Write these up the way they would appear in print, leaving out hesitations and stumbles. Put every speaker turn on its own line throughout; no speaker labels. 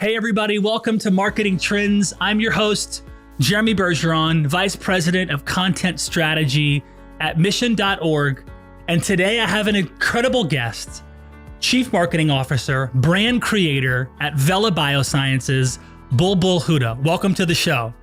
Hey everybody, welcome to Marketing Trends. I'm your host, Jeremy Bergeron, Vice President of Content Strategy at Mission.org. And today I have an incredible guest, Chief Marketing Officer, Brand Creator at Vella Biosciences, Bulbul Hooda. Welcome to the show.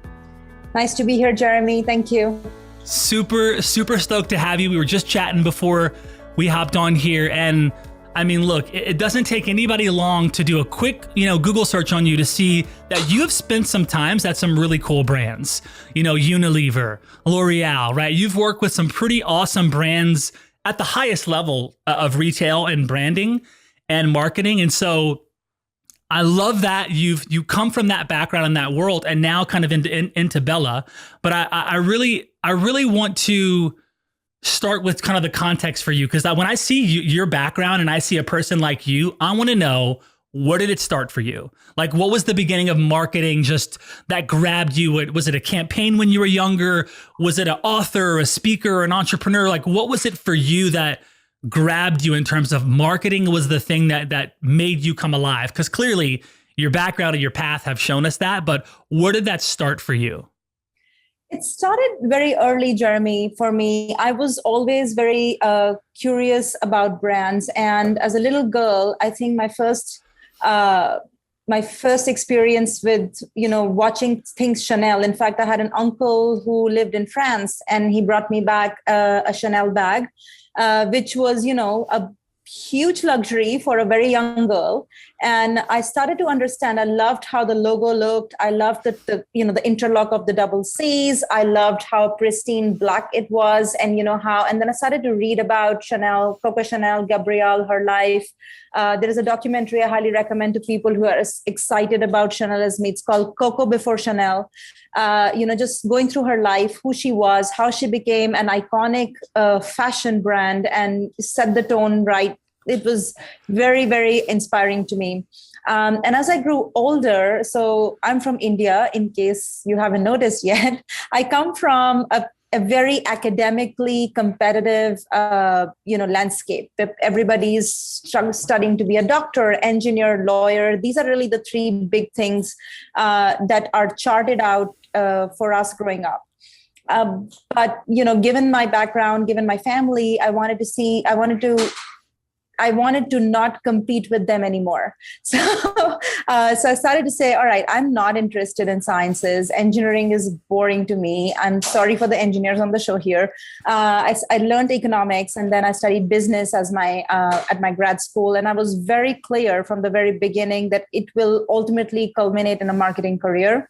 Nice to be here, Jeremy. Thank you.
Super stoked to have you. We were just chatting before we hopped on here, and I mean, look, it doesn't take anybody long to do a quick, Google search on you to see that you have spent some times at some really cool brands, Unilever, L'Oreal, right? You've worked with some pretty awesome brands at the highest level of retail and branding and marketing. And so I love that you come from that background in that world and now kind of into Vella. But I really want to start with kind of the context for you, because when I see your background and I see a person like you, I want to know, where did it start for you? Like, what was the beginning of marketing just that grabbed you? Was it a campaign when you were younger? Was it an author or a speaker or an entrepreneur? Like, what was it for you that grabbed you in terms of marketing was the thing that made you come alive? Because clearly your background and your path have shown us that, but where did that start for you?
It started very early, Jeremy, for me. I was always very curious about brands. And as a little girl, I think my first experience with, watching things Chanel. In fact, I had an uncle who lived in France, and he brought me back a Chanel bag, which was, a huge luxury for a very young girl. And I started to understand. I loved how the logo looked. I loved the interlock of the double C's. I loved how pristine black it was, and and then I started to read about Chanel, Coco Chanel, Gabrielle, her life. There is a documentary I highly recommend to people who are excited about Chanel as me. It's called Coco Before Chanel. Just going through her life, who she was, how she became an iconic fashion brand and set the tone right. It was very, very inspiring to me. And as I grew older, so I'm from India, in case you haven't noticed yet, I come from a very academically competitive, landscape. Everybody's studying to be a doctor, engineer, lawyer. These are really the three big things that are charted out for us growing up. But given my background, given my family, I wanted to not compete with them anymore. So I started to say, all right, I'm not interested in sciences. Engineering is boring to me. I'm sorry for the engineers on the show here. I learned economics, and then I studied business as at my grad school. And I was very clear from the very beginning that it will ultimately culminate in a marketing career.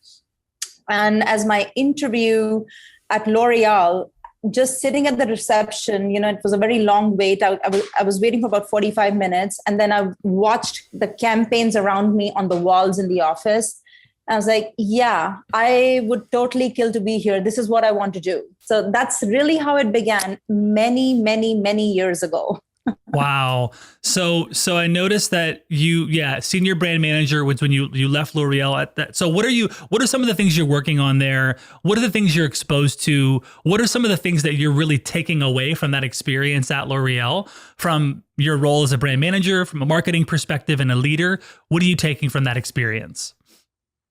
And as my interview at L'Oreal, just sitting at the reception, it was a very long wait. I was waiting for about 45 minutes. And then I watched the campaigns around me on the walls in the office. I was like, yeah, I would totally kill to be here. This is what I want to do. So that's really how it began many, many, many years ago.
Wow. So I noticed that senior brand manager was when you left L'Oreal at that. So what are some of the things you're working on there? What are the things you're exposed to? What are some of the things that you're really taking away from that experience at L'Oreal, from your role as a brand manager, from a marketing perspective and a leader? What are you taking from that experience?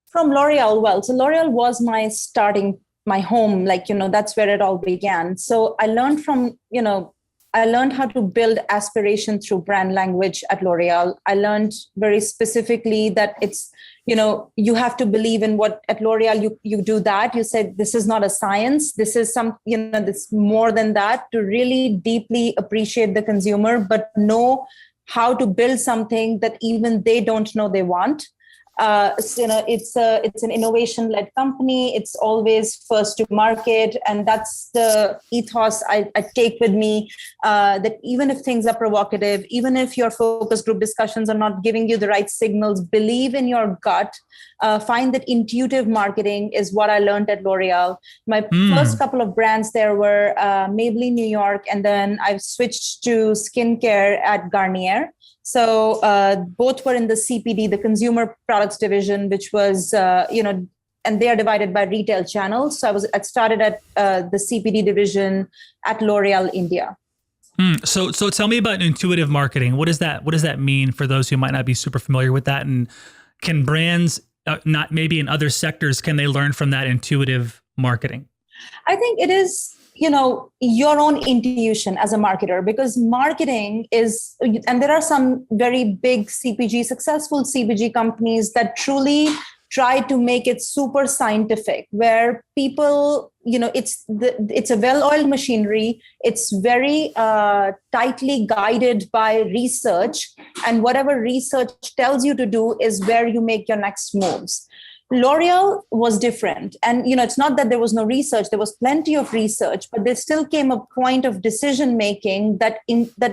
From L'Oreal, so L'Oreal was my home, that's where it all began. So I learned I learned how to build aspiration through brand language at L'Oreal. I learned very specifically that it's, you have to believe in what at L'Oreal you do that. You said, this is not a science. This is this more than that, to really deeply appreciate the consumer, but know how to build something that even they don't know they want. It's an innovation-led company. It's always first to market, and that's the ethos I take with me. That even if things are provocative, even if your focus group discussions are not giving you the right signals, believe in your gut. Find that intuitive marketing is what I learned at L'Oreal. My first couple of brands there were Maybelline New York, and then I've switched to skincare at Garnier. So both were in the CPD, the consumer products division, which was, and they are divided by retail channels. So I started at the CPD division at L'Oreal India.
So tell me about intuitive marketing. What does that mean for those who might not be super familiar with that? And can brands, not maybe in other sectors, can they learn from that intuitive marketing?
I think it is, your own intuition as a marketer, because marketing is, and there are some very big successful CPG companies that truly try to make it super scientific, where people, it's a well-oiled machinery. It's very tightly guided by research, and whatever research tells you to do is where you make your next moves. L'Oreal was different. And, it's not that there was no research, there was plenty of research, but there still came a point of decision making that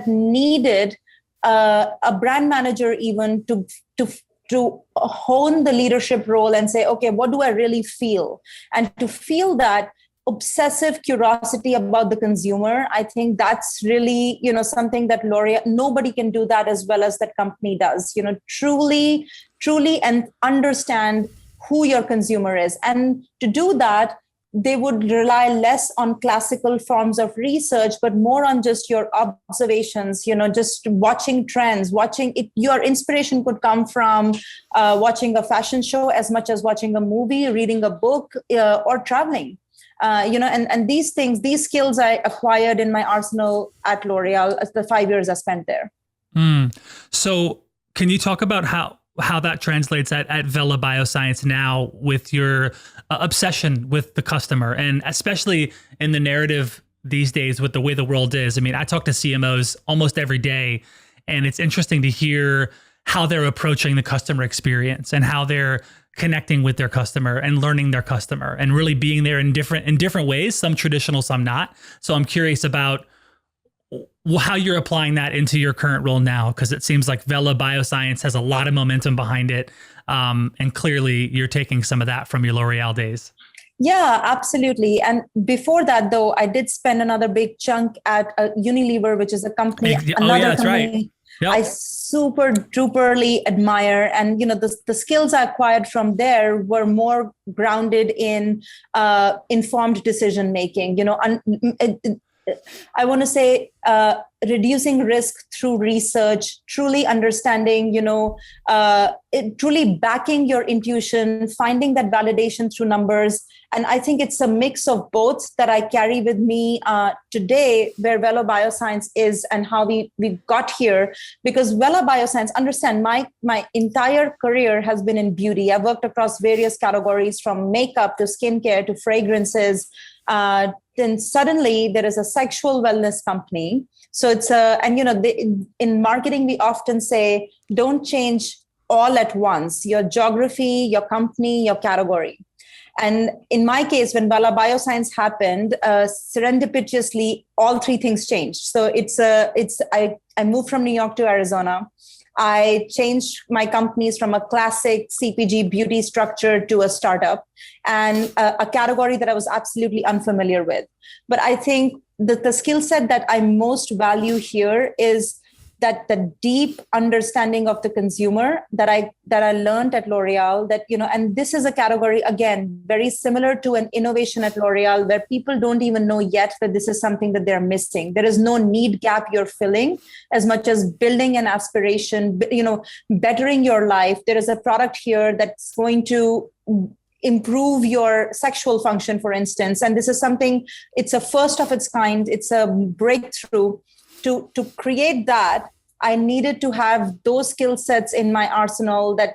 needed a brand manager even to hone the leadership role and say, okay, what do I really feel? And to feel that obsessive curiosity about the consumer, I think that's really, something that L'Oreal, nobody can do that as well as that company does, truly and understand who your consumer is. And to do that, they would rely less on classical forms of research, but more on just your observations, just watching trends, watching it. Your inspiration could come from watching a fashion show as much as watching a movie, reading a book, or traveling. And these skills I acquired in my arsenal at L'Oreal as the 5 years I spent there.
So can you talk about how that translates at Vella Bioscience now with your obsession with the customer, and especially in the narrative these days with the way the world is? I mean, I talk to CMOs almost every day, and it's interesting to hear how they're approaching the customer experience and how they're connecting with their customer and learning their customer and really being there in different ways, some traditional, some not. So I'm curious about how you're applying that into your current role now, because it seems like Vella Bioscience has a lot of momentum behind it. And clearly you're taking some of that from your L'Oreal days.
Yeah, absolutely. And before that, though, I did spend another big chunk at Unilever, which is a company,
that's right. Yep.
I super duperly admire. And, the skills I acquired from there were more grounded in informed decision making, I want to say reducing risk through research, truly understanding, truly backing your intuition, finding that validation through numbers. And I think it's a mix of both that I carry with me today, where Vella Bioscience is and how we got here. Because Vella Bioscience, understand, my entire career has been in beauty. I've worked across various categories, from makeup to skincare to fragrances. Then suddenly there is a sexual wellness company. So it's in marketing, we often say, don't change all at once: your geography, your company, your category. And in my case, when Vella Bioscience happened, serendipitously, all three things changed. So I moved from New York to Arizona. I changed my companies from a classic CPG beauty structure to a startup, and a category that I was absolutely unfamiliar with. But I think the skill set that I most value here is that the deep understanding of the consumer that I learned at L'Oreal, and this is a category, again, very similar to an innovation at L'Oreal, where people don't even know yet that this is something that they're missing. There is no need gap you're filling as much as building an aspiration, bettering your life. There is a product here that's going to improve your sexual function, for instance. And this is something, it's a first of its kind. It's a breakthrough. To create that, I needed to have those skill sets in my arsenal that,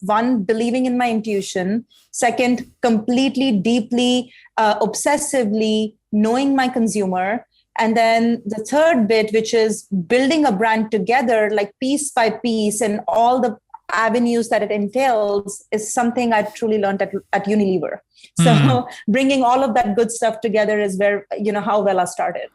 one, believing in my intuition. Second, completely, deeply, obsessively knowing my consumer. And then the third bit, which is building a brand together, like piece by piece, and all the avenues that it entails, is something I truly learned at Unilever. So bringing all of that good stuff together is where, how Vella started.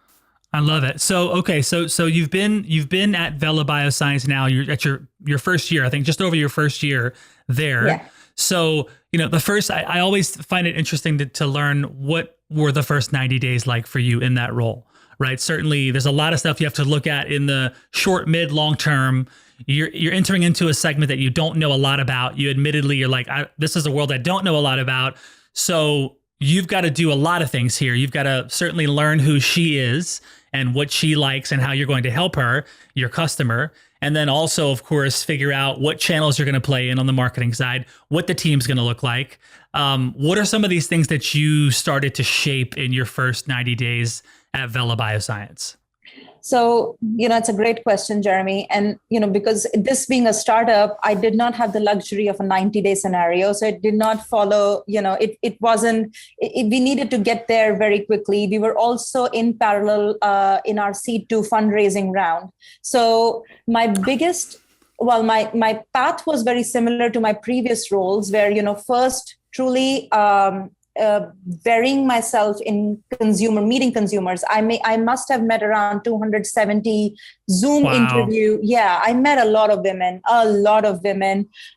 I love it. So, okay. So you've been at Vella Bioscience now. You're at your first year, I think, just over your first year there.
Yeah.
So, I always find it interesting to learn what were the first 90 days like for you in that role, right? Certainly there's a lot of stuff you have to look at in the short, mid, long term. You're entering into a segment that you don't know a lot about. You admittedly, you're like, this is a world I don't know a lot about. So you've got to do a lot of things here. You've got to certainly learn who she is and what she likes and how you're going to help her, your customer. And then also, of course, figure out what channels you're going to play in on the marketing side, what the team's going to look like. What are some of these things that you started to shape in your first 90 days at Vella Bioscience?
So, it's a great question, Jeremy. And, because this being a startup, I did not have the luxury of a 90-day scenario. So it did not follow, it wasn't, we needed to get there very quickly. We were also in parallel in our seed 2 fundraising round. So my path was very similar to my previous roles where, first truly, burying myself in meeting consumers. I must have met around 270 Zoom interview. Yeah, I met a lot of women.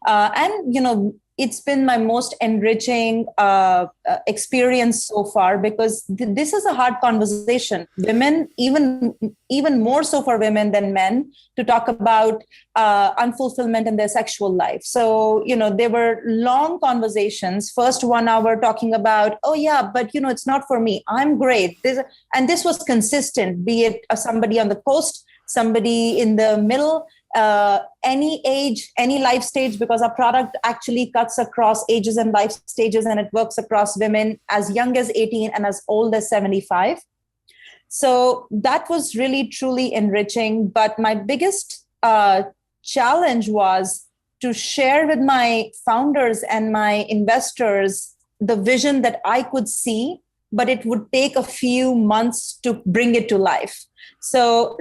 And, it's been my most enriching experience so far because this is a hard conversation. Women, even more so for women than men, to talk about unfulfillment in their sexual life. So, there were long conversations, first 1 hour talking about, oh yeah, but it's not for me. I'm great. This was consistent, be it somebody on the coast, somebody in the middle, any age, any life stage, because our product actually cuts across ages and life stages, and it works across women as young as 18 and as old as 75. So that was really, truly enriching. But my biggest challenge was to share with my founders and my investors the vision that I could see, but it would take a few months to bring it to life. So,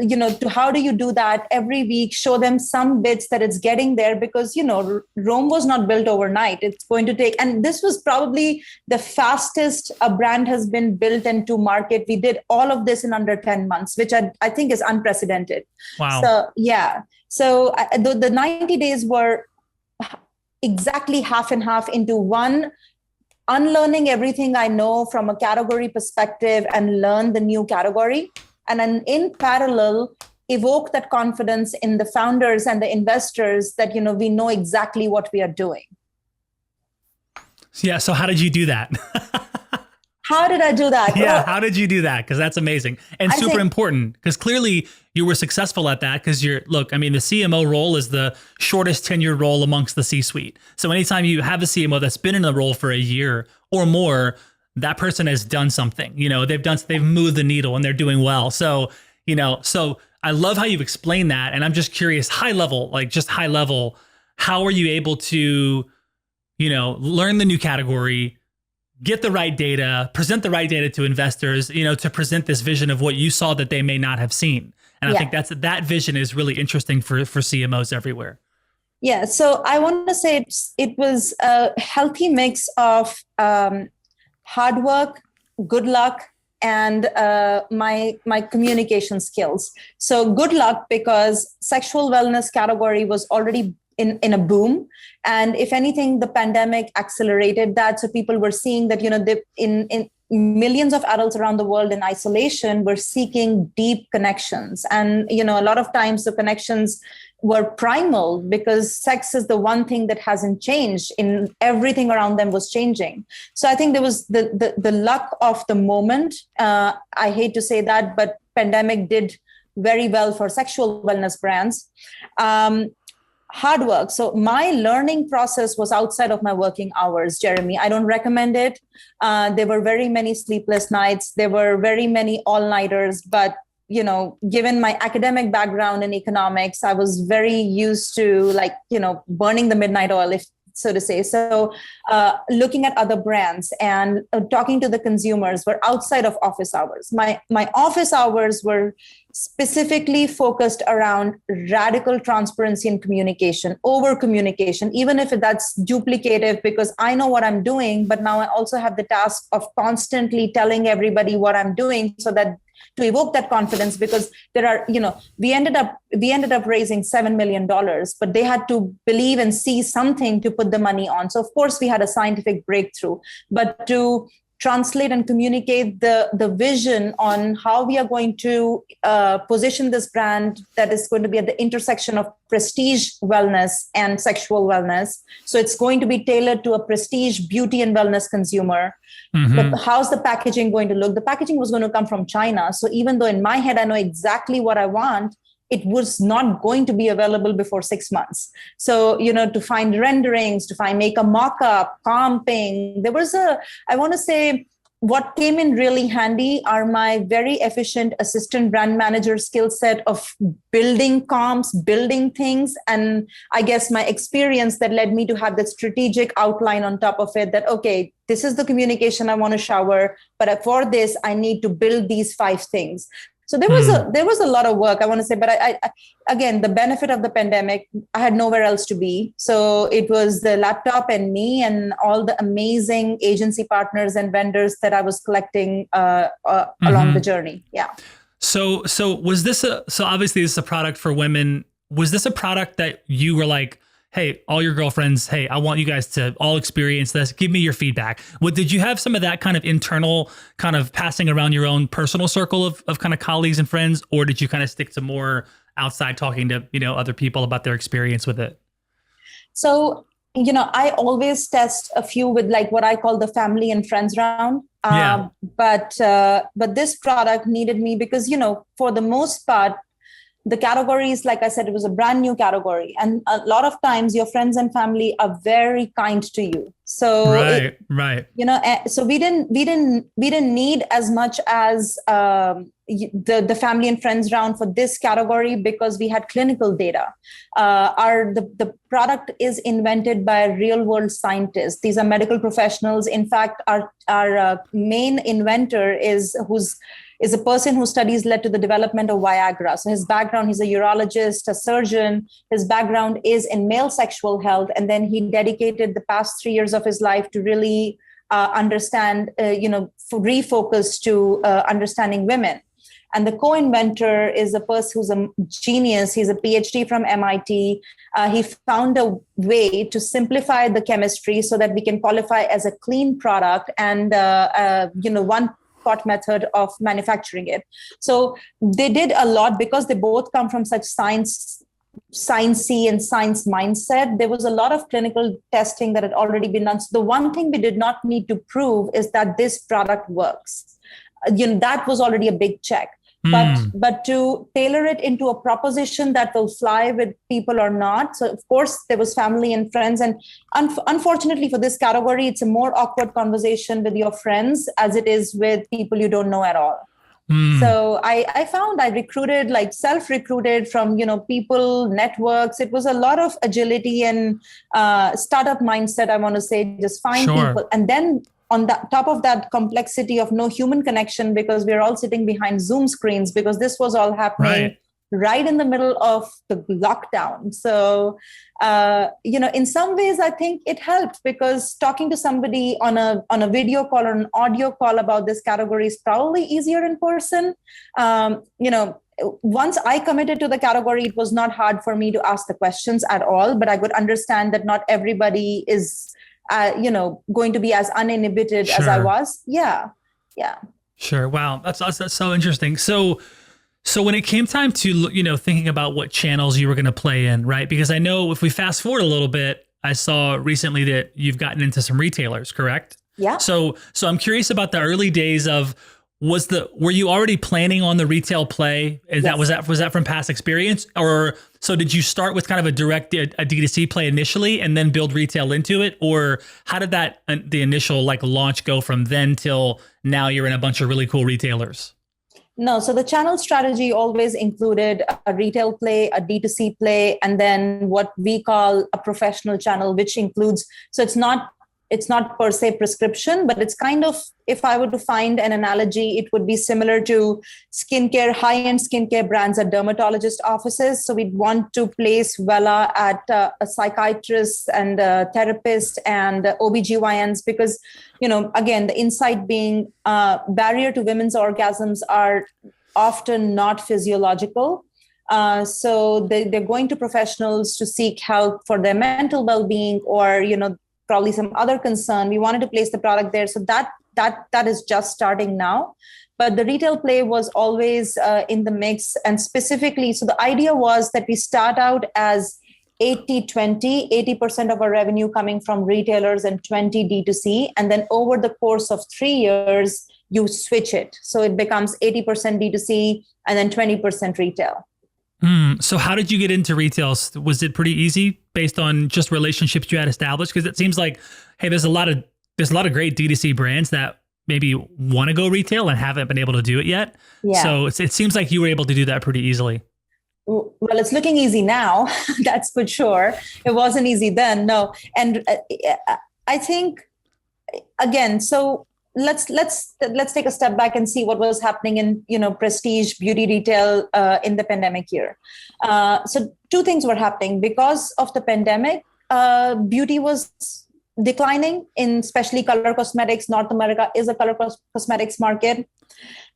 how do you do that? Every week, show them some bits that it's getting there because, Rome was not built overnight. It's going to take, and this was probably the fastest a brand has been built into market. We did all of this in under 10 months, which I think is unprecedented.
Wow.
So, yeah. So the 90 days were exactly half and half into one, unlearning everything I know from a category perspective and learn the new category. And then in parallel, evoke that confidence in the founders and the investors that, we know exactly what we are doing.
Yeah. So how did you do that?
How did I do that?
Yeah. How did you do that? Because that's amazing and super important because clearly you were successful at that because the CMO role is the shortest tenure role amongst the C-suite. So anytime you have a CMO that's been in the role for a year or more, that person has done something, they've moved the needle and they're doing well. So, so I love how you've explained that. And I'm just curious, high level, how are you able to, learn the new category, get the right data, present the right data to investors, to present this vision of what you saw that they may not have seen. And I think that vision is really interesting for CMOs everywhere.
Yeah. So I want to say it was a healthy mix of, hard work, good luck, and my communication skills. So good luck because sexual wellness category was already in a boom. And if anything, the pandemic accelerated that. So people were seeing that, in millions of adults around the world in isolation were seeking deep connections. And, a lot of times the connections were primal because sex is the one thing that hasn't changed. In everything around them was changing. So I think there was the luck of the moment. I hate to say that, but pandemic did very well for sexual wellness brands. Hard work. So my learning process was outside of my working hours, Jeremy. I don't recommend it. There were very many sleepless nights. There were very many all-nighters, but given my academic background in economics, I was very used to burning the midnight oil, so to say. So looking at other brands and talking to the consumers were outside of office hours. My office hours were specifically focused around radical transparency and communication, over communication, even if that's duplicative because I know what I'm doing, but now I also have the task of constantly telling everybody what I'm doing so that to evoke that confidence, because there are, we ended up raising $7 million, but they had to believe and see something to put the money on. So of course we had a scientific breakthrough, but to translate and communicate the vision on how we are going to position this brand that is going to be at the intersection of prestige wellness and sexual wellness. So it's going to be tailored to a prestige beauty and wellness consumer.
Mm-hmm.
But how's the packaging going to look? The packaging was going to come from China. So even though in my head, I know exactly what I want, it was not going to be available before 6 months. So, to find renderings, make a mock-up, comping, I want to say, what came in really handy are my very efficient assistant brand manager skill set of building comps, building things. And I guess my experience that led me to have that strategic outline on top of it that, okay, this is the communication I want to shower, but for this, I need to build these 5 things. So there was a lot of work, I want to say, but I again, the benefit of the pandemic, I had nowhere else to be. So it was the laptop and me and all the amazing agency partners and vendors that I was collecting along the journey. Yeah.
So was this so obviously this is a product for women. Was this a product that you were like, hey, all your girlfriends, hey, I want you guys to all experience this. Give me your feedback. Did you have some of that kind of internal kind of passing around your own personal circle of kind of colleagues and friends? Or did you kind of stick to more outside talking to, other people about their experience with it?
So, I always test a few with like what I call the family and friends round. But this product needed me because, for the most part, the categories, like I said, it was a brand new category. And a lot of times your friends and family are very kind to you. So,
right.
So we didn't need as much as the family and friends round for this category because we had clinical data. The product is invented by real world scientists. These are medical professionals. In fact, our main inventor is a person whose studies led to the development of Viagra. So his background, he's a urologist, a surgeon. His background is in male sexual health. And then he dedicated the past 3 years of his life to really understand, refocus to understanding women. And the co-inventor is a person who's a genius. He's a PhD from MIT. He found a way to simplify the chemistry so that we can qualify as a clean product and, one pot method of manufacturing it. So they did a lot because they both come from such sciencey and science mindset. There was a lot of clinical testing that had already been done. So the one thing we did not need to prove is that this product works. That was already a big check. But to tailor it into a proposition that will fly with people or not. So of course there was family and friends, and unfortunately for this category, it's a more awkward conversation with your friends as it is with people you don't know at all. So I found I recruited, like self-recruited from, people, networks. It was a lot of agility and startup mindset, I want to say, just find people. And then on the top of that complexity of no human connection, because we're all sitting behind Zoom screens, because this was all happening right in the middle of the lockdown. So, in some ways, I think it helped because talking to somebody on a video call or an audio call about this category is probably easier in person. Once I committed to the category, it was not hard for me to ask the questions at all, but I could understand that not everybody is going to be as uninhibited as I was. Yeah.
Sure. Wow. That's so interesting. So when it came time to, thinking about what channels you were going to play in, right? Because I know if we fast forward a little bit, I saw recently that you've gotten into some retailers, correct?
Yeah.
So I'm curious about the early days of, were you already planning on the retail play? Was that from past experience? Or so did you start with kind of a D2C play initially and then build retail into it? Or how did the initial launch go from then till now you're in a bunch of really cool retailers?
No, so the channel strategy always included a retail play, a D2C play, and then what we call a professional channel, which includes, so it's not per se prescription, but it's kind of, if I were to find an analogy, it would be similar to skincare, high-end skincare brands at dermatologist offices. So we'd want to place Vella at a psychiatrist and a therapist and OBGYNs because, again, the insight being barrier to women's orgasms are often not physiological. So they're going to professionals to seek help for their mental well-being or, probably some other concern. We wanted to place the product there. So that is just starting now. But the retail play was always in the mix. And specifically, so the idea was that we start out as 80-20, 80% of our revenue coming from retailers and 20 D2C. And then over the course of 3 years, you switch it. So it becomes 80% D2C and then 20% retail.
So how did you get into retail? Was it pretty easy based on just relationships you had established? Because it seems like, hey, there's a lot of great D2C brands that maybe want to go retail and haven't been able to do it yet.
Yeah.
So it seems like you were able to do that pretty easily.
Well, it's looking easy now. That's for sure. It wasn't easy then. No. And I think, again, so let's take a step back and see what was happening in prestige beauty retail in the pandemic year. So two things were happening because of the pandemic. Beauty was declining in especially color cosmetics. North America is a color cosmetics market.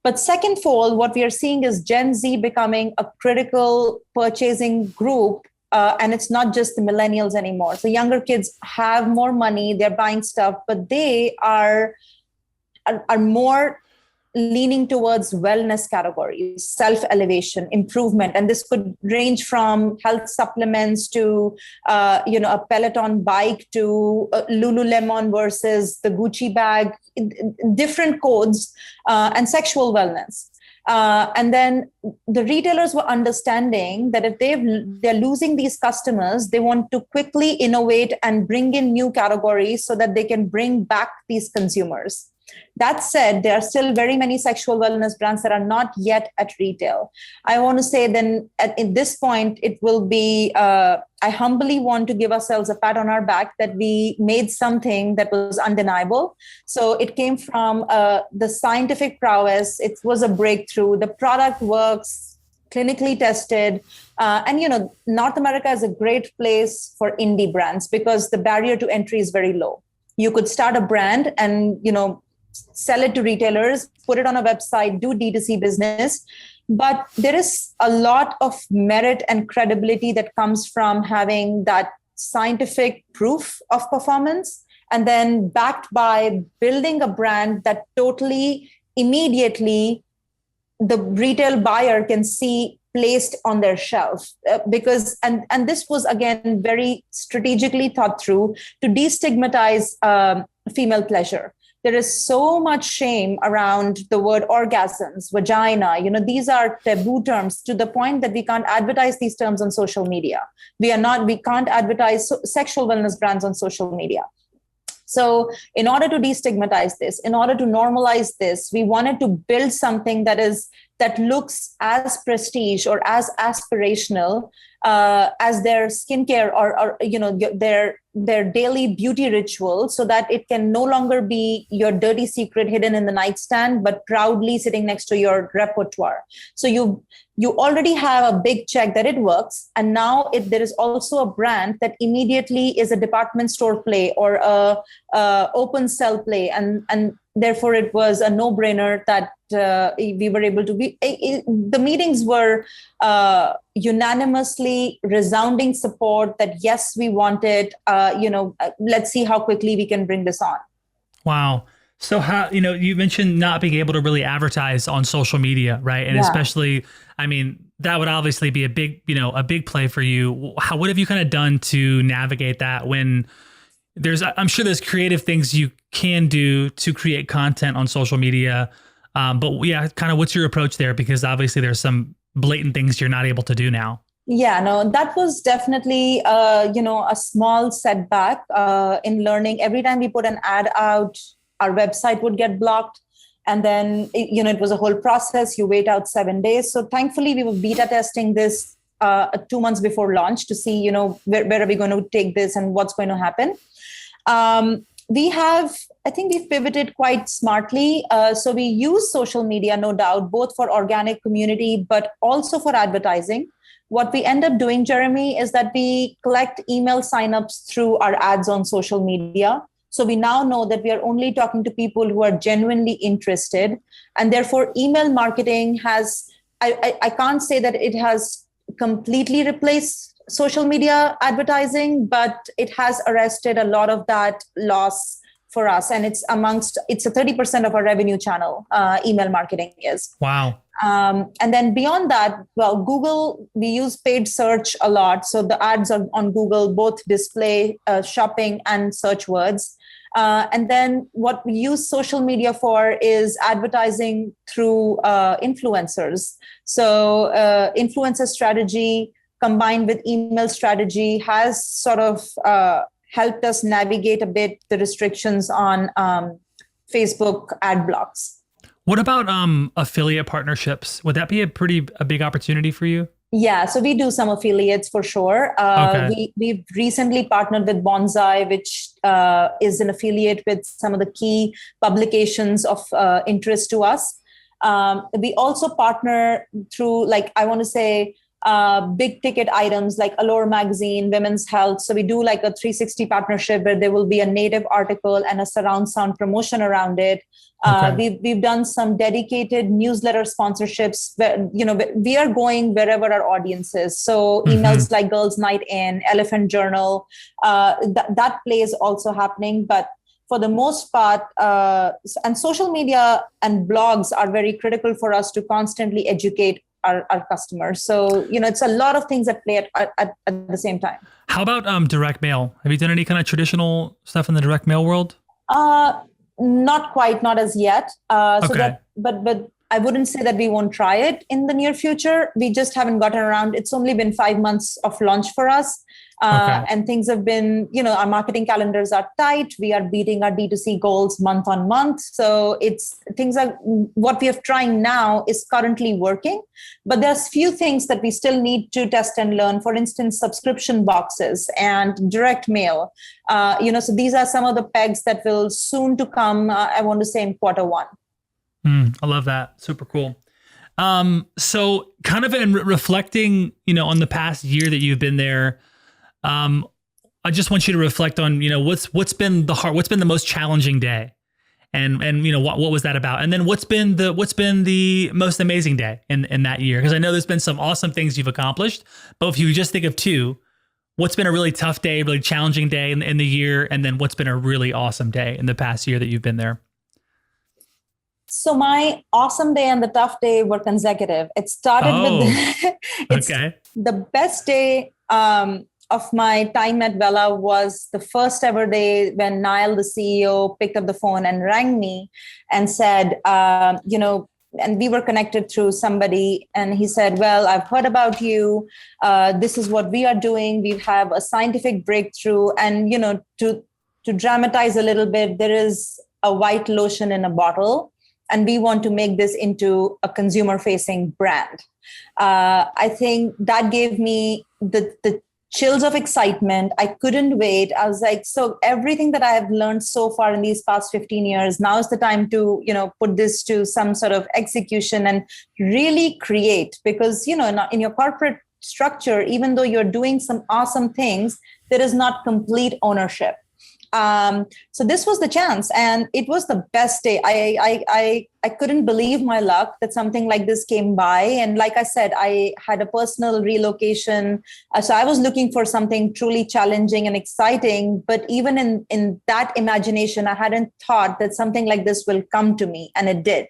But second fold, what we are seeing is Gen Z becoming a critical purchasing group. And it's not just the millennials anymore. So younger kids have more money, they're buying stuff, but they are more leaning towards wellness categories, self-elevation, improvement. And this could range from health supplements to, a Peloton bike to Lululemon versus the Gucci bag, different codes, and sexual wellness. And then the retailers were understanding that if they're losing these customers, they want to quickly innovate and bring in new categories so that they can bring back these consumers. That said, there are still very many sexual wellness brands that are not yet at retail. I want to say then at this point, it will be, I humbly want to give ourselves a pat on our back that we made something that was undeniable. So it came from the scientific prowess. It was a breakthrough. The product works, clinically tested. And, North America is a great place for indie brands because the barrier to entry is very low. You could start a brand and, sell it to retailers, put it on a website, do D2C business. But there is a lot of merit and credibility that comes from having that scientific proof of performance and then backed by building a brand that totally immediately the retail buyer can see placed on their shelf because this was again very strategically thought through to destigmatize female pleasure. There is so much shame around the word orgasms, vagina. These are taboo terms to the point that we can't advertise these terms on social media. We can't advertise sexual wellness brands on social media. So in order to destigmatize this, in order to normalize this, we wanted to build something that looks as prestige or as aspirational as their skincare or their daily beauty ritual, so that it can no longer be your dirty secret hidden in the nightstand, but proudly sitting next to your repertoire. So you already have a big check that it works, and now there is also a brand that immediately is a department store play or a open sell play, and therefore it was a no-brainer that we were able to be. The meetings were unanimously resounding support that yes, we want it. Let's see how quickly we can bring this on.
Wow. So how, you mentioned not being able to really advertise on social media, right? And especially, that would obviously be a big play for you. What have you kind of done to navigate that when I'm sure there's creative things you can do to create content on social media. But yeah, kind of what's your approach there? Because obviously there's some blatant things you're not able to do now.
Yeah, no, that was definitely, a small setback in learning. Every time we put an ad out, our website would get blocked. And then, it was a whole process. You wait out 7 days. So thankfully, we were beta testing this 2 months before launch to see, where are we going to take this and what's going to happen. I think we've pivoted quite smartly. So we use social media, no doubt, both for organic community, but also for advertising. What we end up doing, Jeremy, is that we collect email signups through our ads on social media. So we now know that we are only talking to people who are genuinely interested. And therefore, email marketing I can't say that it has completely replaced social media advertising, but it has arrested a lot of that loss for us. And it's a 30% of our revenue channel, email marketing is.
Wow.
And then beyond that, well, Google, we use paid search a lot. So the ads are on Google, both display, shopping and search words. And then what we use social media for is advertising through influencers. So influencer strategy combined with email strategy has sort of helped us navigate a bit the restrictions on Facebook ad blocks.
What about affiliate partnerships? Would that be a big opportunity for you?
Yeah, so we do some affiliates for sure. We've recently partnered with Bonsai, which is an affiliate with some of the key publications of interest to us. We also partner through, like, I want to say, big ticket items like Allure Magazine, Women's Health. So we do like a 360 partnership where there will be a native article and a surround sound promotion around it. We've done some dedicated newsletter sponsorships where, we are going wherever our audience is. So emails like Girls Night In, Elephant Journal, that play is also happening. But for the most part, and social media and blogs are very critical for us to constantly educate our customers. So, it's a lot of things that play at the same time.
How about direct mail? Have you done any kind of traditional stuff in the direct mail world?
Not quite, not as yet. But I wouldn't say that we won't try it in the near future. We just haven't gotten around. It's only been 5 months of launch for us. And things have been, our marketing calendars are tight. We are beating our D2C goals month on month. So what we are trying now is currently working, but there's few things that we still need to test and learn. For instance, subscription boxes and direct mail. So these are some of the pegs that will soon to come. I want to say in Q1.
I love that. Super cool. So kind of in reflecting, on the past year that you've been there, I just want you to reflect on, what's been the most challenging day, and what was that about, and then what's been the most amazing day in that year? Because I know there's been some awesome things you've accomplished, but if you just think of two, what's been a really tough day, really challenging day in the year, and then what's been a really awesome day in the past year that you've been there?
So my awesome day and the tough day were consecutive. It started with the best day of my time at Vella was the first ever day when Niall, the CEO, picked up the phone and rang me and said, and we were connected through somebody, and he said, well, I've heard about you. This is what we are doing. We have a scientific breakthrough. And, to dramatize a little bit, there is a white lotion in a bottle, and we want to make this into a consumer-facing brand. I think that gave me the chills of excitement. I couldn't wait. I was like, so everything that I have learned so far in these past 15 years, now is the time to, put this to some sort of execution and really create. Because, in your corporate structure, even though you're doing some awesome things, there is not complete ownership. So this was the chance, and it was the best day. I couldn't believe my luck that something like this came by. And like I said, I had a personal relocation. So I was looking for something truly challenging and exciting. But even in that imagination, I hadn't thought that something like this will come to me, and it did.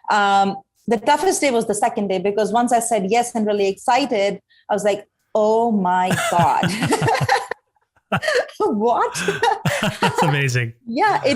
The toughest day was the second day, because once I said yes and really excited, I was like, oh my God. What?
That's amazing.
Yeah, I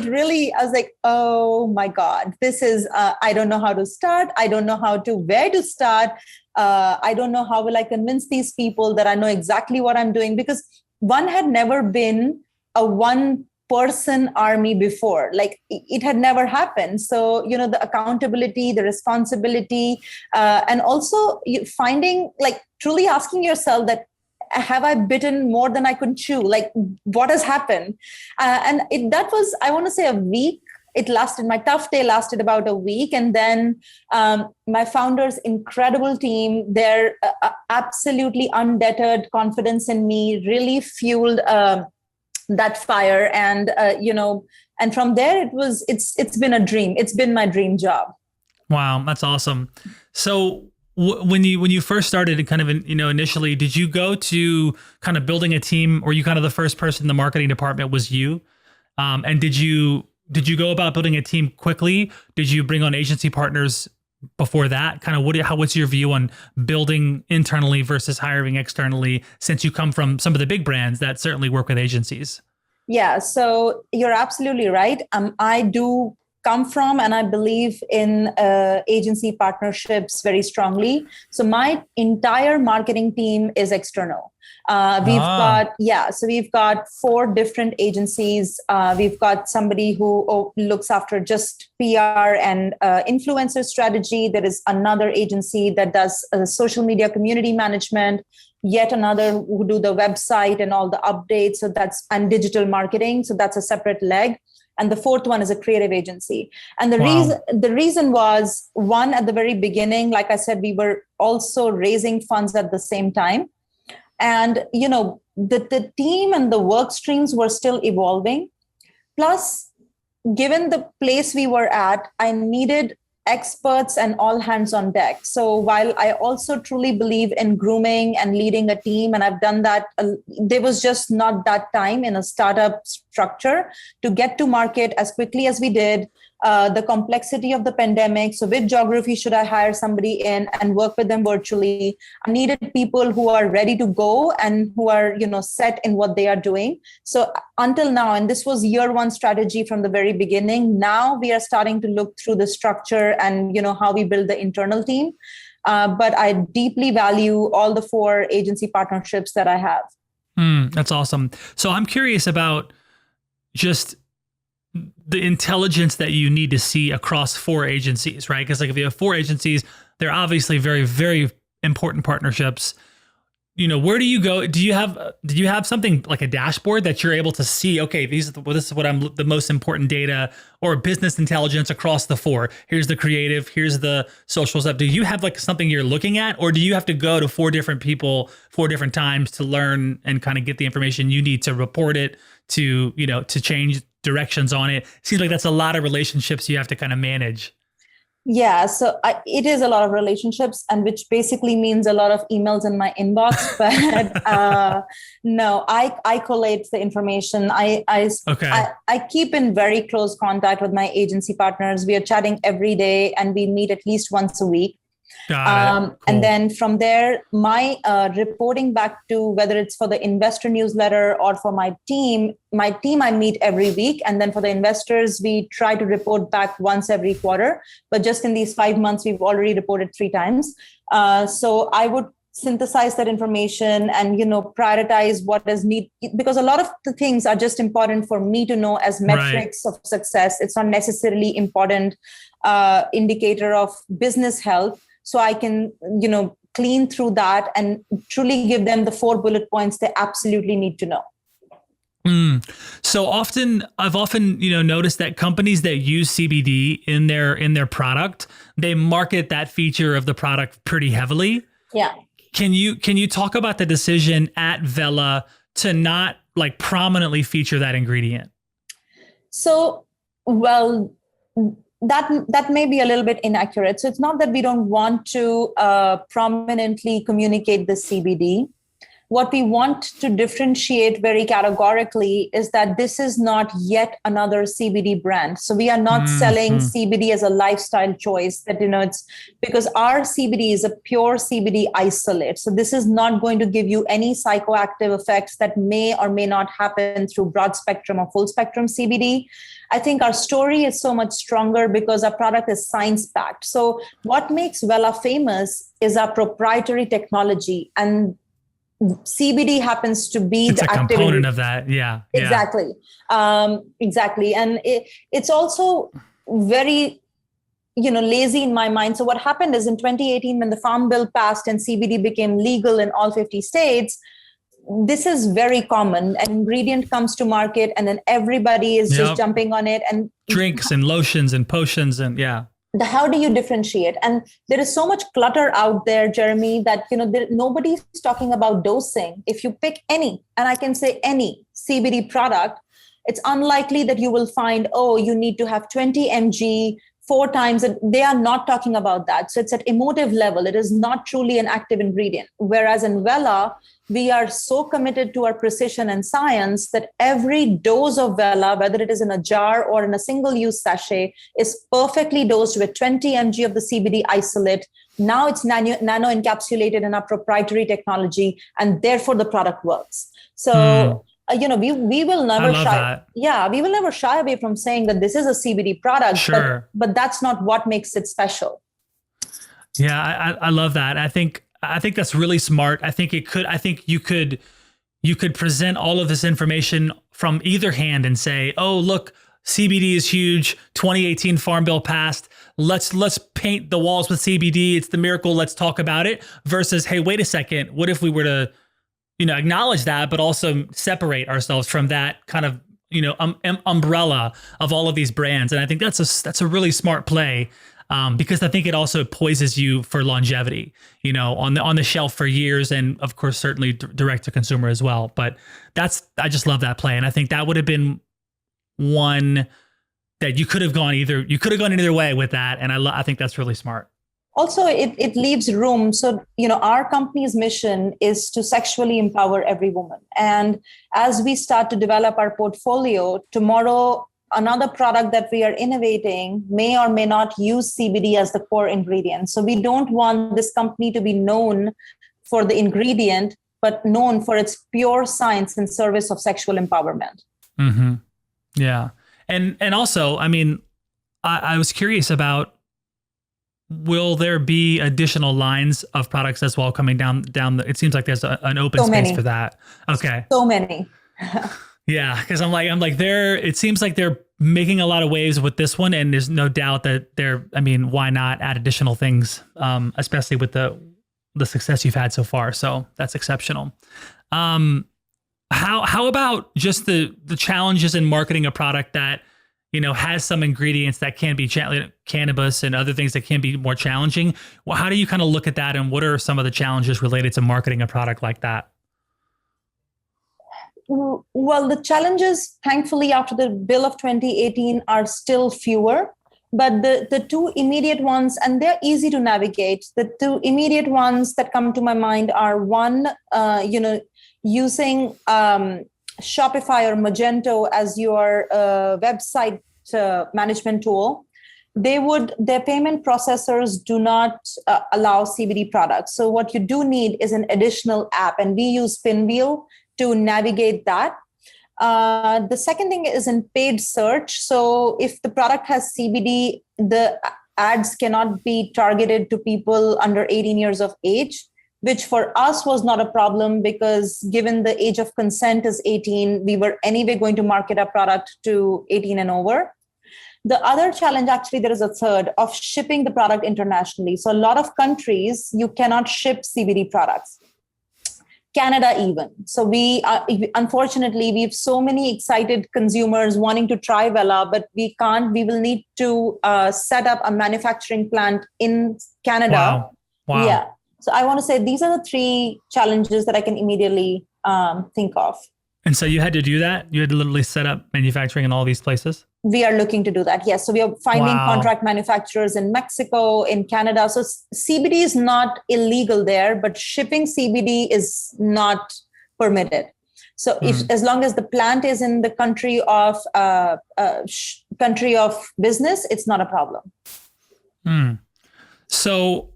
was like, oh my God, this is, I don't know how to start. I don't know where to start. I don't know how will I convince these people that I know exactly what I'm doing, because one had never been a one-person army before. Like it had never happened. So, the accountability, the responsibility, and also finding, like truly asking yourself that, have I bitten more than I could chew? Like, what has happened? That was, I want to say, a week. My tough day lasted about a week. And then my founder's incredible team, their absolutely undeterred confidence in me really fueled that fire. And, and from there, it's been a dream. It's been my dream job.
Wow, that's awesome. So when you first started, and kind of initially, did you go to kind of building a team, or you kind of the first person in the marketing department was you? And did you go about building a team quickly? Did you bring on agency partners before that? Kind of what's your view on building internally versus hiring externally, since you come from some of the big brands that certainly work with agencies?
Yeah, so you're absolutely right. I do come from and I believe in agency partnerships very strongly. So my entire marketing team is external. We've got 4 different agencies. We've got somebody who looks after just PR and influencer strategy. There is another agency that does social media community management, yet another who do the website and all the updates. So and digital marketing. So that's a separate leg. And the 4th one is a creative agency. And the reason was, one, at the very beginning, like I said, we were also raising funds at the same time. And, the team and the work streams were still evolving. Plus, given the place we were at, I needed experts and all hands on deck. So while I also truly believe in grooming and leading a team, and I've done that, there was just not that time in a startup structure to get to market as quickly as we did. The complexity of the pandemic. So which geography should I hire somebody in and work with them virtually? I needed people who are ready to go and who are, set in what they are doing. So until now, and this was year 1 strategy from the very beginning, now we are starting to look through the structure and, how we build the internal team. But I deeply value all the 4 agency partnerships that I have.
That's awesome. So I'm curious about just the intelligence that you need to see across 4 agencies, right? Because if you have 4 agencies, they're obviously very, very important partnerships. Where do you go? Do you have something like a dashboard that you're able to see? Okay, this is what I'm the most important data, or business intelligence across the 4. Here's the creative. Here's the social stuff. Do you have something you're looking at, or do you have to go to 4 different people 4 different times to learn and kind of get the information you need to report it, to change directions on it? Seems like that's a lot of relationships you have to kind of manage.
Yeah, so it is a lot of relationships, and which basically means a lot of emails in my inbox. But no, I collate the information. I keep in very close contact with my agency partners. We are chatting every day, and we meet at least once a week.
Cool.
And then from there, my reporting back to, whether it's for the investor newsletter or for my team I meet every week. And then for the investors, we try to report back once every quarter. But just in these 5 months, we've already reported 3 times. So I would synthesize that information and, prioritize what is needed, because a lot of the things are just important for me to know as metrics of success. It's not necessarily important indicator of business health. So I can, clean through that and truly give them the 4 bullet points they absolutely need to know.
So I've often noticed that companies that use CBD in their product, they market that feature of the product pretty heavily.
Yeah.
Can you talk about the decision at Vella to not prominently feature that ingredient?
So, well, that may be a little bit inaccurate. So it's not that we don't want to prominently communicate the CBD. What we want to differentiate very categorically is that this is not yet another CBD brand. So we are not selling CBD as a lifestyle choice that, it's because our CBD is a pure CBD isolate. So this is not going to give you any psychoactive effects that may or may not happen through broad spectrum or full spectrum CBD. I think our story is so much stronger because our product is science-backed. So what makes Vella famous is our proprietary technology, and CBD happens to be
it's
the
a component of that. Yeah.
Exactly. Exactly. And it's also very, lazy in my mind. So what happened is in 2018, when the Farm Bill passed and CBD became legal in all 50 states, this is very common. An ingredient comes to market and then everybody is just jumping on it, and
drinks and lotions and potions and
how do you differentiate? And there is so much clutter out there, Jeremy, that nobody's talking about dosing. If you pick any, and I can say any CBD product, it's unlikely that you will find, you need to have 20 mg 4 times. They are not talking about that. So it's at emotive level. It is not truly an active ingredient. Whereas in Vella, we are so committed to our precision and science that every dose of Vella, whether it is in a jar or in a single-use sachet, is perfectly dosed with 20 mg of the CBD isolate. Now it's nano encapsulated in our proprietary technology, and therefore the product works. So we will never
I love
shy.
that.
Yeah, we will never shy away from saying that this is a CBD product,
Sure.
but that's not what makes it special.
Yeah, I love that. I think that's really smart. I think you could present all of this information from either hand and say, "Oh, look, CBD is huge. 2018 Farm Bill passed. Let's paint the walls with CBD. It's the miracle. Let's talk about it." Versus, "Hey, wait a second. What if we were to, acknowledge that, but also separate ourselves from that kind of, umbrella of all of these brands?" And I think that's a really smart play. Because I think it also poises you for longevity, on the shelf for years, and of course, certainly direct to consumer as well. But I just love that play, and I think that would have been one that you could have gone either way with that, and I think that's really smart.
Also, it leaves room. So, our company's mission is to sexually empower every woman, and as we start to develop our portfolio tomorrow, another product that we are innovating may or may not use CBD as the core ingredient. So we don't want this company to be known for the ingredient, but known for its pure science in service of sexual empowerment.
Mm-hmm. Yeah. And also, I mean, I was curious about, will there be additional lines of products as well coming down it seems like there's an open space for that. Okay.
So many.
Yeah, because I'm like it seems like they're making a lot of waves with this one, and there's no doubt that why not add additional things, especially with the success you've had so far. So that's exceptional. How about just the challenges in marketing a product that, has some ingredients that can be cannabis and other things that can be more challenging? Well, how do you kind of look at that, and what are some of the challenges related to marketing a product like that?
Well, the challenges, thankfully, after the bill of 2018 are still fewer, but the two immediate ones, and they're easy to navigate. The two immediate ones that come to my mind are one, using Shopify or Magento as your website management tool. Their payment processors do not allow CBD products. So what you do need is an additional app, and we use Pinwheel to navigate that. The second thing is in paid search. So if the product has CBD, the ads cannot be targeted to people under 18 years of age, which for us was not a problem because given the age of consent is 18, we were anyway going to market our product to 18 and over. The other challenge, actually, there is a third, of shipping the product internationally. So a lot of countries, you cannot ship CBD products. Canada even. So unfortunately, we have so many excited consumers wanting to try Vella, but we can't. We will need to set up a manufacturing plant in Canada.
Wow.
Yeah. So I want to say these are the three challenges that I can immediately think of.
And so you had to do that? You had to literally set up manufacturing in all these places?
We are looking to do that. Yes. So we are finding contract manufacturers in Mexico, in Canada. So CBD is not illegal there, but shipping CBD is not permitted. So as long as the plant is in the country of business, it's not a problem.
So,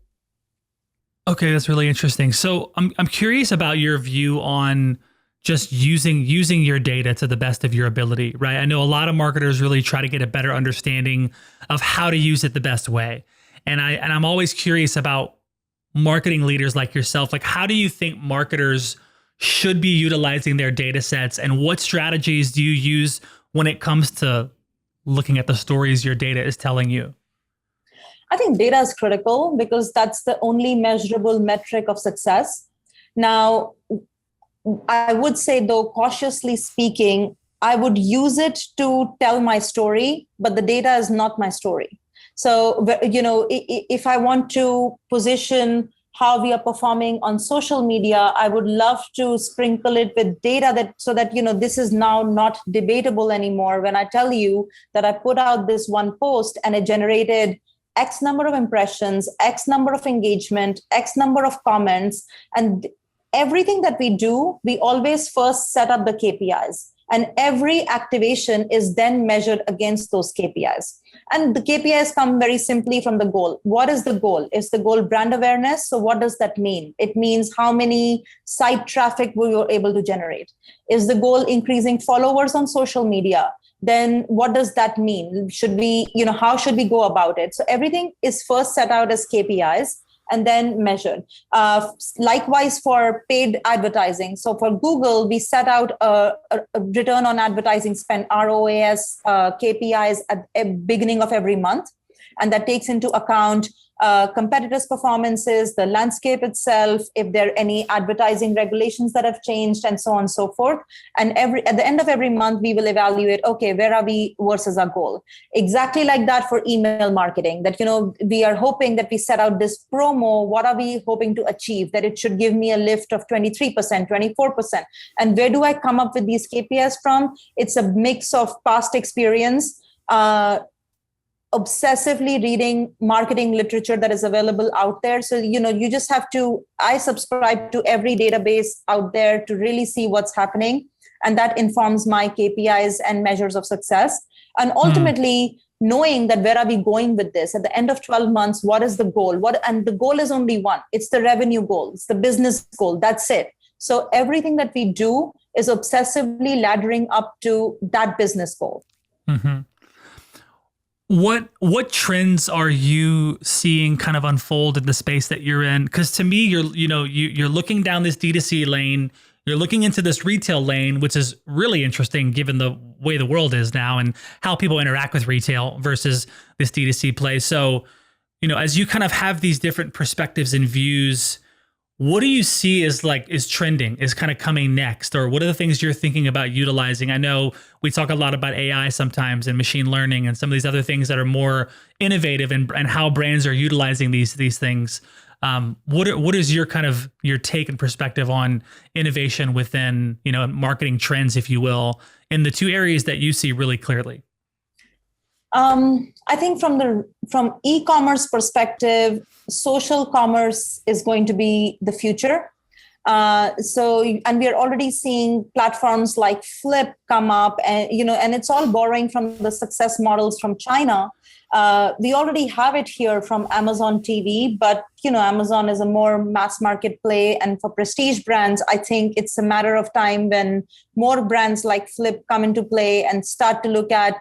okay, that's really interesting. So I'm curious about your view on just using your data to the best of your ability, right? I know a lot of marketers really try to get a better understanding of how to use it the best way. And I'm always curious about marketing leaders like yourself. Like, how do you think marketers should be utilizing their data sets, and what strategies do you use when it comes to looking at the stories your data is telling you?
I think data is critical because that's the only measurable metric of success. Now, I would say, though, cautiously speaking, I would use it to tell my story, but the data is not my story. So, if I want to position how we are performing on social media, I would love to sprinkle it with data so that this is now not debatable anymore. When I tell you that I put out this one post and it generated X number of impressions, X number of engagement, X number of comments, and everything that we do, we always first set up the KPIs. And every activation is then measured against those KPIs. And the KPIs come very simply from the goal. What is the goal? Is the goal brand awareness? So what does that mean? It means how many site traffic we were able to generate. Is the goal increasing followers on social media? Then what does that mean? Should we, how should we go about it? So everything is first set out as KPIs and then measured. Likewise for paid advertising. So for Google, we set out a return on advertising spend, ROAS KPIs at the beginning of every month. And that takes into account competitors' performances, the landscape itself, if there are any advertising regulations that have changed, and so on and so forth. And at the end of every month, we will evaluate, okay, where are we versus our goal? Exactly like that for email marketing, that, we are hoping that we set out this promo. What are we hoping to achieve? That it should give me a lift of 23%, 24%. And where do I come up with these KPIs from? It's a mix of past experience, obsessively reading marketing literature that is available out there. So, you just have to, I subscribe to every database out there to really see what's happening. And that informs my KPIs and measures of success. And ultimately, knowing that where are we going with this? At the end of 12 months, what is the goal? And the goal is only one. It's the revenue goal. It's the business goal. That's it. So everything that we do is obsessively laddering up to that business goal.
Mm-hmm. What trends are you seeing kind of unfold in the space that you're in? Because to me, you're looking down this D2C lane, you're looking into this retail lane, which is really interesting given the way the world is now and how people interact with retail versus this D2C play. So, as you kind of have these different perspectives and views, what do you see is trending, is kind of coming next? Or what are the things you're thinking about utilizing? I know we talk a lot about AI sometimes and machine learning and some of these other things that are more innovative and how brands are utilizing these things. What is your kind of your take and perspective on innovation within, marketing trends, if you will, in the two areas that you see really clearly?
I think from e-commerce perspective, social commerce is going to be the future. And we are already seeing platforms like Flip come up, and it's all borrowing from the success models from China. We already have it here from Amazon TV, but Amazon is a more mass market play, and for prestige brands, I think it's a matter of time when more brands like Flip come into play and start to look at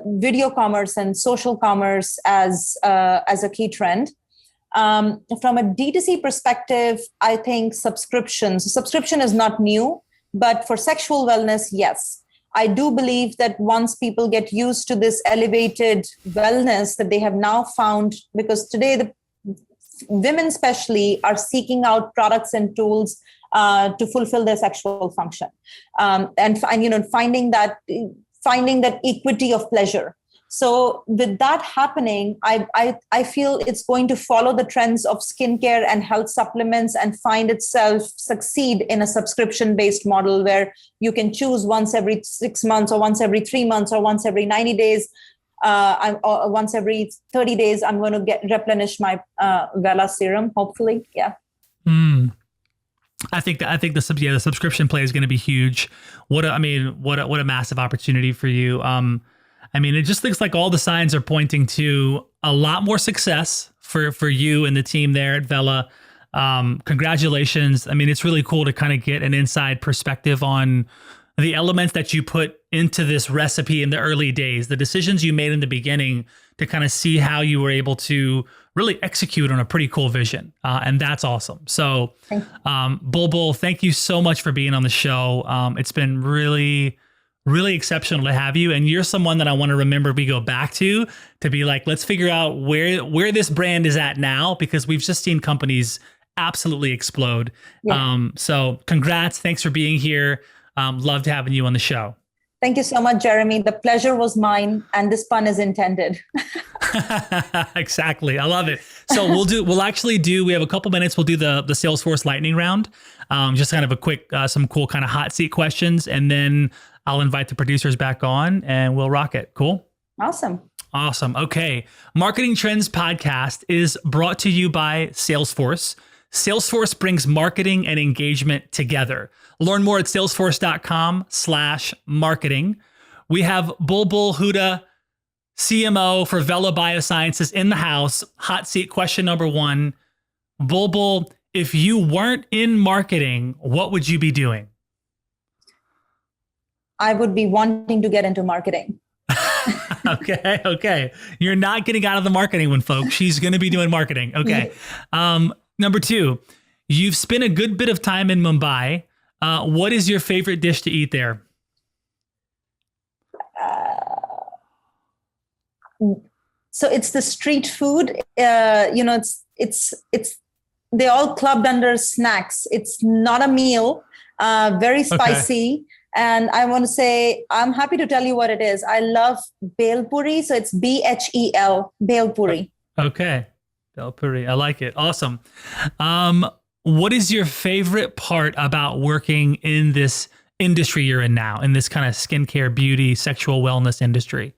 video commerce and social commerce as a key trend. From a D2C perspective, I think subscription is not new, but for sexual wellness, yes. I do believe that once people get used to this elevated wellness that they have now found, because today the women especially are seeking out products and tools to fulfill their sexual function, and finding that equity of pleasure. So with that happening, I feel it's going to follow the trends of skincare and health supplements and find itself succeed in a subscription-based model where you can choose once every 6 months or once every 3 months or once every 90 days, or once every 30 days, I'm going to replenish my Vella serum, hopefully. Yeah.
I think the subscription play is going to be huge. What a massive opportunity for you. It just looks like all the signs are pointing to a lot more success for you and the team there at Vella. Congratulations. It's really cool to kind of get an inside perspective on the elements that you put into this recipe in the early days, the decisions you made in the beginning to kind of see how you were able to really execute on a pretty cool vision. And that's awesome. So, Bulbul, thank you so much for being on the show. It's been really, really exceptional to have you. And you're someone that I want to remember we go back to be like, let's figure out where this brand is at now, because we've just seen companies absolutely explode. Yeah. So congrats. Thanks for being here. Loved having you on the show.
Thank you so much, Jeremy. The pleasure was mine, and this pun is intended.
Exactly. I love it. So we have a couple minutes. We'll do the Salesforce lightning round. Just kind of a quick, some cool kind of hot seat questions. And then I'll invite the producers back on and we'll rock it. Cool.
Awesome.
Okay. Marketing Trends Podcast is brought to you by Salesforce. Salesforce brings marketing and engagement together. Learn more at salesforce.com/marketing. We have Bulbul Hooda, CMO for Vella Biosciences in the house. Hot seat question number one. Bulbul, if you weren't in marketing, what would you be doing?
I would be wanting to get into marketing.
Okay. You're not getting out of the marketing one, folks. She's going to be doing marketing. Okay. Number two, you've spent a good bit of time in Mumbai. What is your favorite dish to eat there?
So it's the street food. It's they all clubbed under snacks. It's not a meal. Very spicy. Okay. And I want to say, I'm happy to tell you what it is. I love bhel puri. So it's BHEL, bhel puri.
Okay. Bhel puri. I like it. Awesome. What is your favorite part about working in this industry you're in now, in this kind of skincare, beauty, sexual wellness industry?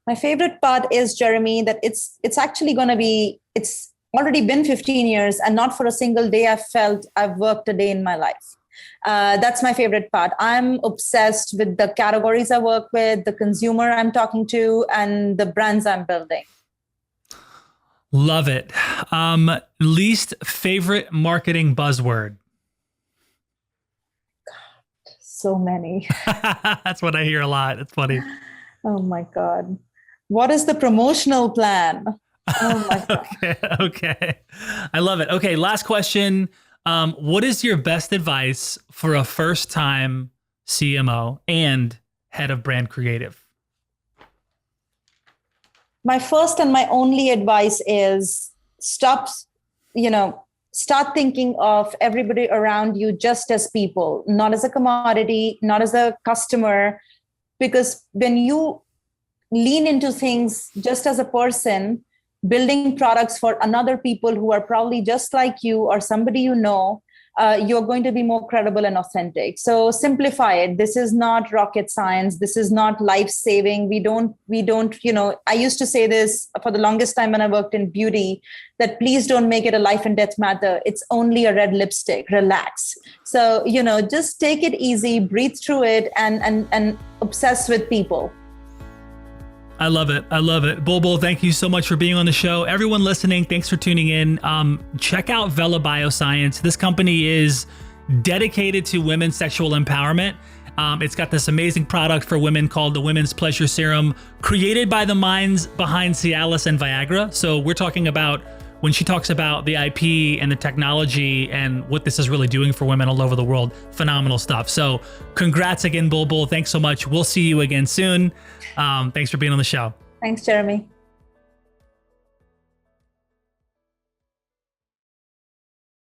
My favorite part is, Jeremy, that it's actually going to be, it's already been 15 years and not for a single day I've felt I've worked a day in my life. That's my favorite part. I'm obsessed with the categories I work with, the consumer I'm talking to, and the brands I'm building.
Love it. Least favorite marketing buzzword?
God, so many.
That's what I hear a lot. It's funny.
Oh my God. What is the promotional plan? Oh my God.
Okay. I love it. Okay. Last question. What is your best advice for a first-time CMO and head of brand creative?
My first and my only advice is start thinking of everybody around you just as people, not as a commodity, not as a customer. Because when you lean into things just as a person, building products for another people who are probably just like you or somebody you know, you're going to be more credible and authentic. So simplify it. This is not rocket science. This is not life-saving. We don't, I used to say this for the longest time when I worked in beauty, that please don't make it a life and death matter. It's only a red lipstick. Relax. So, just take it easy, breathe through it, and obsess with people.
I love it. Bulbul, thank you so much for being on the show. Everyone listening, thanks for tuning in. Check out Vella Bioscience. This company is dedicated to women's sexual empowerment. It's got this amazing product for women called the Women's Pleasure Serum, created by the minds behind Cialis and Viagra. So we're talking about, when she talks about the IP and the technology and what this is really doing for women all over the world, phenomenal stuff. So congrats again, Bulbul. Thanks so much. We'll see you again soon. Thanks for being on the show.
Thanks, Jeremy.